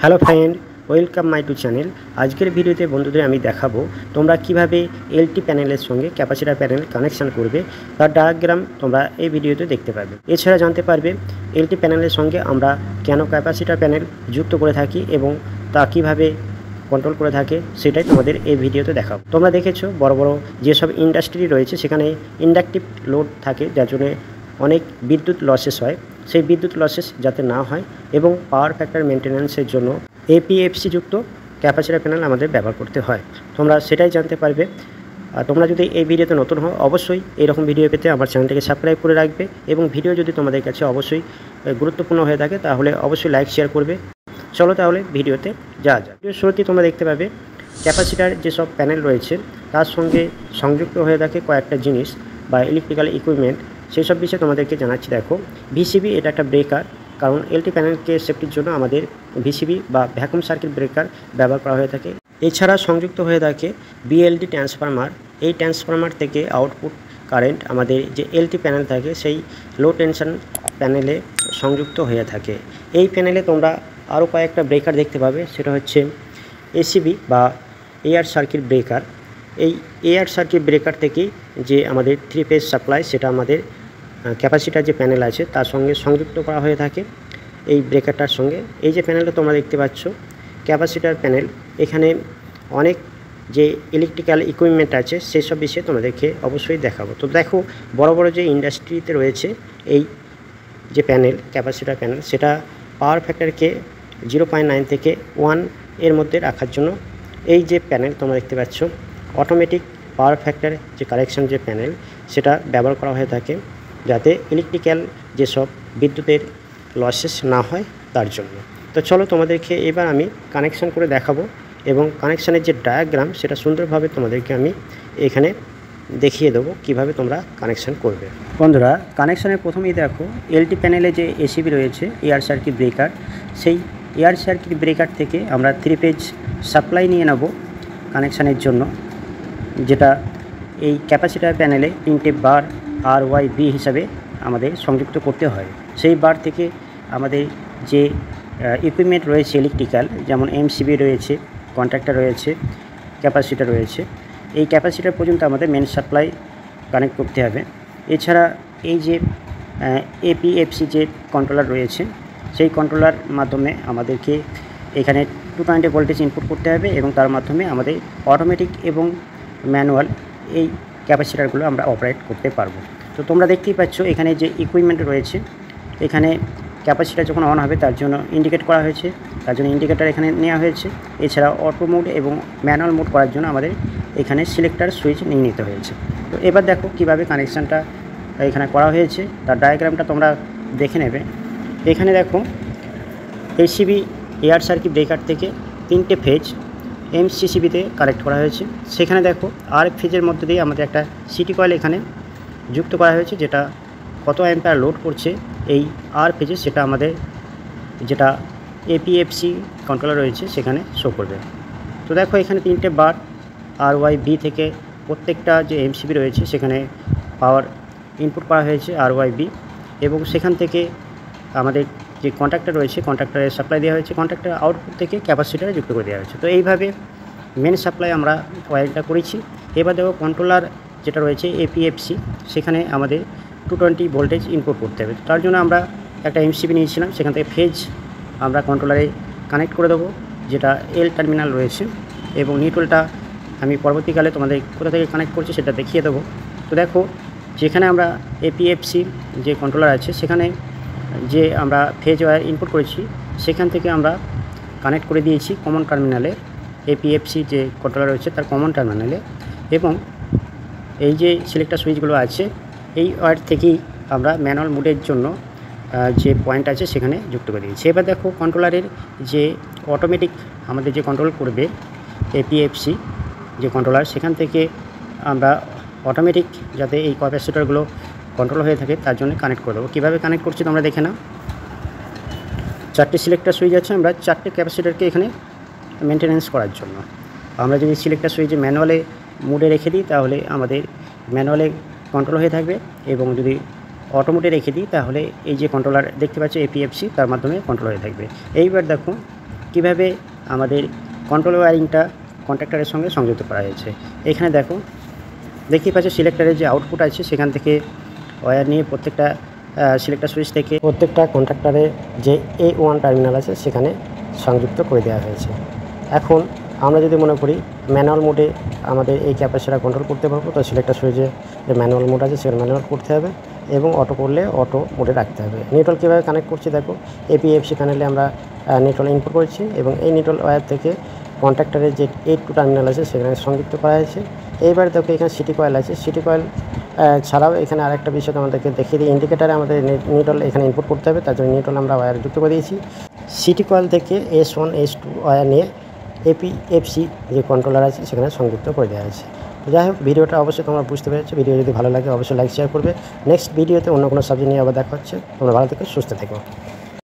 Hello friend, welcome my to channel. আজকের ভিডিওতে বন্ধুদের আমি দেখাবো তোমরা কিভাবে এলটি প্যানেলের সঙ্গে ক্যাপাসিটর প্যানেল কানেকশান করবে, তার ডায়াগ্রাম তোমরা এই ভিডিওতে দেখতে পাবে। এছাড়া জানতে পারবে এলটি প্যানেলের সঙ্গে আমরা কেন ক্যাপাসিটর প্যানেল যুক্ত করে থাকি এবং তা কিভাবে কন্ট্রোল করে থাকে সেটাই তোমাদের এই ভিডিওতে দেখাবো। তোমরা দেখেছো বড় বড় যেসব ইন্ডাস্ট্রি রয়েছে সেখানে ইন্ডাকটিভ লোড থাকে, যার জন্য অনেক বিদ্যুৎ লসেস হয়। সেই বিদ্যুৎ লসেস যাতে না হয় এবং পাওয়ার ফ্যাক্টর মেনটেন্যান্সের জন্য এপিএফসি যুক্ত ক্যাপাসিটর প্যানেল আমাদের ব্যবহার করতে হয়। তোমরা সেটাই জানতে পারবে। আর তোমরা যদি এই ভিডিওতে নতুন হও অবশ্যই এরকম ভিডিও পেতে আমার চ্যানেলটিকে সাবস্ক্রাইব করে রাখবে এবং ভিডিও যদি তোমাদের কাছে অবশ্যই গুরুত্বপূর্ণ হয়ে থাকে তাহলে অবশ্যই লাইক শেয়ার করবে। চলো তাহলে ভিডিওতে যাওয়া যাক। ভিডিও শুরুতেই তোমরা দেখতে পাবে ক্যাপাসিটার যেসব প্যানেল রয়েছে তার সঙ্গে সংযুক্ত হয়ে থাকে কয়েকটা জিনিস বা ইলেকট্রিক্যাল ইকুইপমেন্ট, সেই সব বিষয়ে তোমাদেরকে জানাচ্ছি। দেখো, ভিসিবি এটা একটা ব্রেকার, কারণ এলটি প্যানেলকে সেফটির জন্য আমাদের ভিসিবি বা ভ্যাকুয়াম সার্কিট ব্রেকার ব্যবহার করা হয়ে থাকে। এছাড়া সংযুক্ত হয়ে থাকে বিএলডি ট্রান্সফরমার। এই ট্রান্সফরমার থেকে আউটপুট কারেন্ট আমাদের যে এলটি প্যানেল থাকে সেই লো টেনশন প্যানেলে সংযুক্ত হয়ে থাকে। এই প্যানেলে তোমরা আরও কয়েকটা ব্রেকার দেখতে পাবে, সেটা হচ্ছে এসিবি বা এয়ার সার্কিট ব্রেকার। এই এয়ার সার্কিট ব্রেকার থেকেই যে আমাদের 3 ফেজ সাপ্লাই সেটা আমাদের ক্যাপাসিটার যে প্যানেল আছে তার সঙ্গে সংযুক্ত করা হয়ে থাকে এই ব্রেকারটার সঙ্গে। এই যে প্যানেলটা তোমরা দেখতে পাচ্ছ ক্যাপাসিটার প্যানেল, এখানে অনেক যে ইলেকট্রিক্যাল ইকুইপমেন্ট আছে সেসব বিষয়ে তোমাদেরকে অবশ্যই দেখাবো। তো দেখো, বড় বড় যে ইন্ডাস্ট্রিতে রয়েছে এই যে প্যানেল ক্যাপাসিটার প্যানেল, সেটা পাওয়ার ফ্যাক্টরকে 0.9 থেকে 1 এর মধ্যে রাখার জন্য এই যে প্যানেল তোমরা দেখতে পাচ্ছ অটোমেটিক পাওয়ার ফ্যাক্টর যে কারেকশন যে প্যানেল সেটা ব্যবহার করা হয়ে থাকে, যাতে ইলেকট্রিক্যাল যেসব বিদ্যুতের লসেস না হয় তার জন্য। তো চলো তোমাদেরকে এবার আমি কানেকশান করে দেখাবো এবং কানেকশানের যে ডায়াগ্রাম সেটা সুন্দরভাবে তোমাদেরকে আমি এখানে দেখিয়ে দেবো কিভাবে তোমরা কানেকশান করবে। বন্ধুরা, কানেকশানের প্রথমেই দেখো এলটি প্যানেলে যে এসিবি রয়েছে এয়ার সার্কিট ব্রেকার, সেই এয়ার সার্কিট ব্রেকার থেকে আমরা 3 ফেজ সাপ্লাই নিয়ে নেব কানেকশানের জন্য, যেটা এই ক্যাপাসিটার প্যানেলে 3টে বার RYB হিসাবে আমাদের সংযুক্ত করতে হয়। সেই বার থেকে আমাদের যে ইকুইপমেন্ট রয়েছে ইলেকট্রিক্যাল, যেমন এমসিবি রয়েছে, কন্ট্যাক্টর রয়েছে, ক্যাপাসিটার রয়েছে, এই ক্যাপাসিটার পর্যন্ত আমাদের মেন সাপ্লাই কানেক্ট করতে হবে। এছাড়া এই যে এপিএফসি যে কন্ট্রোলার রয়েছে সেই কন্ট্রোলার মাধ্যমে আমাদেরকে এখানে 220 ভোল্টেজ ইনপুট করতে হবে এবং তার মাধ্যমে আমাদের অটোমেটিক এবং ম্যানুয়াল এই ক্যাপাসিটারগুলো আমরা অপারেট করতে পারবো। তো তোমরা দেখতেই পাচ্ছ এখানে যে ইকুইপমেন্ট রয়েছে, এখানে ক্যাপাসিটার যখন অন হবে তার জন্য ইন্ডিকেট করা হয়েছে, তার জন্য ইন্ডিকেটার এখানে নেওয়া হয়েছে। এছাড়া অটো মোড এবং ম্যানুয়াল মোড করার জন্য আমাদের এখানে সিলেক্টার সুইচ নিয়ে নিতে হয়েছে। তো এবার দেখো কিভাবে কানেকশানটা এখানে করা হয়েছে, তার ডায়াগ্রামটা তোমরা দেখে নেবে। এখানে দেখো এসিবি এয়ার সার্কিট ব্রেকার থেকে 3টে ফেজ এমসিসিবিতে কানেক্ট করা হয়েছে। সেখানে দেখো আর ফেজের মধ্যে দিয়ে আমাদের একটা সিটি কয়েল এখানে যুক্ত করা হয়েছে, যেটা কত অ্যাম্পিয়ার লোড করছে এই আর ফেজে সেটা আমাদের যেটা এপিএফসি কন্ট্রোলার রয়েছে সেখানে শো করবে। তো দেখো এখানে 3টে বার RYB থেকে প্রত্যেকটা যে এমসিবি রয়েছে সেখানে পাওয়ার ইনপুট করা হয়েছে RYB, এবং সেখান থেকে আমাদের যে কন্ট্যাক্টর রয়েছে কন্ট্যাক্টরের সাপ্লাই দেওয়া হয়েছে, কন্ট্যাক্টর আউটপুট থেকে ক্যাপাসিটারে যুক্ত করে দেওয়া হয়েছে। তো এইভাবে মেন সাপ্লাই আমরা ওয়্যারিংটা করেছি। এবার দেখো কন্ট্রোলার যেটা রয়েছে এপিএফসি, সেখানে আমাদের 220 ভোল্টেজ ইনপুট করতে হবে। তার জন্য আমরা একটা এমসিবি নিয়েছিলাম, সেখান থেকে ফেজ আমরা কন্ট্রোলারে কানেক্ট করে দেবো, যেটা এল টার্মিনাল রয়েছে, এবং নিউট্রালটা আমি পরবর্তীকালে তোমাদের কোথা থেকে কানেক্ট করছি সেটা দেখিয়ে দেবো। তো দেখো যেখানে আমরা এপিএফসি যে কন্ট্রোলার আছে সেখানে যে আমরা ফেজ ওয়্যার ইনপুট করেছি সেখান থেকে আমরা কানেক্ট করে দিয়েছি কমন টার্মিনালে, এপিএফসি যে কন্ট্রোলার রয়েছে তার কমন টার্মিনালে, এবং এই যে সিলেক্টার সুইচগুলো আছে এই ওয়্যার থেকেই আমরা ম্যানুয়াল মোডের জন্য যে পয়েন্ট আছে সেখানে যুক্ত করে দিয়েছি। এবার দেখো কন্ট্রোলারের যে অটোমেটিক আমাদের যে কন্ট্রোল করবে এপিএফসি যে কন্ট্রোলার, সেখান থেকে আমরা অটোমেটিক যাতে এই ক্যাপাসিটরগুলো কন্ট্রোল হয়ে থাকে তার জন্য কানেক্ট করে দেবো। কীভাবে কানেক্ট করছি তোমরা দেখে নাও। 4টে সিলেক্টার সুইচ আছে, আমরা 4টে ক্যাপাসিটরকে এখানে মেনটেন্যান্স করার জন্য। আমরা যদি সিলেক্টার সুইচে ম্যানুয়ালে মোডে রেখে দিই তাহলে আমাদের ম্যানুয়ালে কন্ট্রোল হয়ে থাকবে, এবং যদি অটো মোডে রেখে দিই তাহলে এই যে কন্ট্রোলার দেখতে পাচ্ছ এপিএফসি তার মাধ্যমে কন্ট্রোল হয়ে থাকবে। এইবার দেখো কিভাবে আমাদের কন্ট্রোল ওয়্যারিংটা কন্ট্যাক্টরের সঙ্গে সংযুক্ত করা হয়েছে। এখানে দেখতেই পাচ্ছ সিলেক্টরের যে আউটপুট আছে সেখান থেকে ওয়্যার নিয়ে প্রত্যেকটা সিলেক্টর সুইচ থেকে প্রত্যেকটা কন্ট্যাক্টরের যে A1 টার্মিনাল আছে সেখানে সংযুক্ত করে দেওয়া হয়েছে। এখন আমরা যদি মনে করি ম্যানুয়াল মোডে আমাদের এই ক্যাপাসিটর কন্ট্রোল করতে পারবো, তো সিলেক্টর সুইচে যে ম্যানুয়াল মোড আছে সেখানে ম্যানুয়াল করতে হবে এবং অটো করলে অটো মোডে রাখতে হবে। নিউট্রাল কীভাবে কানেক্ট করছি দেখো, এপিএফসি প্যানেলে আমরা নিউট্রাল ইনপুট করেছি এবং এই নিউট্রাল ওয়্যার থেকে কন্ট্যাক্টরের যে A2 টার্মিনাল আছে সেখানে সংযুক্ত করা হয়েছে। এইবার দেখো এখানে সিটি কয়েল আছে, সিটি কয়েল ছাড়াও এখানে আরেকটা বিষয় আমাদেরকে দেখিয়ে দিই, ইন্ডিকেটারে আমাদের নিউট্রাল এখানে ইনপুট করতে হবে, তার জন্য নিউট্রাল আমরা ওয়্যার যুক্ত করে দিয়েছি। সিটি কয়েল থেকে S1 S2 ওয়্যার নিয়ে এপিএফসি যে কন্ট্রোলার আছে সেখানে সংযুক্ত করে দেওয়া হয়েছে। যাই হোক, ভিডিওটা অবশ্যই তোমরা বুঝতে পেরেছো। ভিডিও যদি ভালো লাগে অবশ্যই লাইক শেয়ার করবে। নেক্সট ভিডিওতে অন্য কোনো সাবজেক্ট নিয়ে আবার দেখা হচ্ছে। তোমরা ভালো থেকো, সুস্থ থেকো।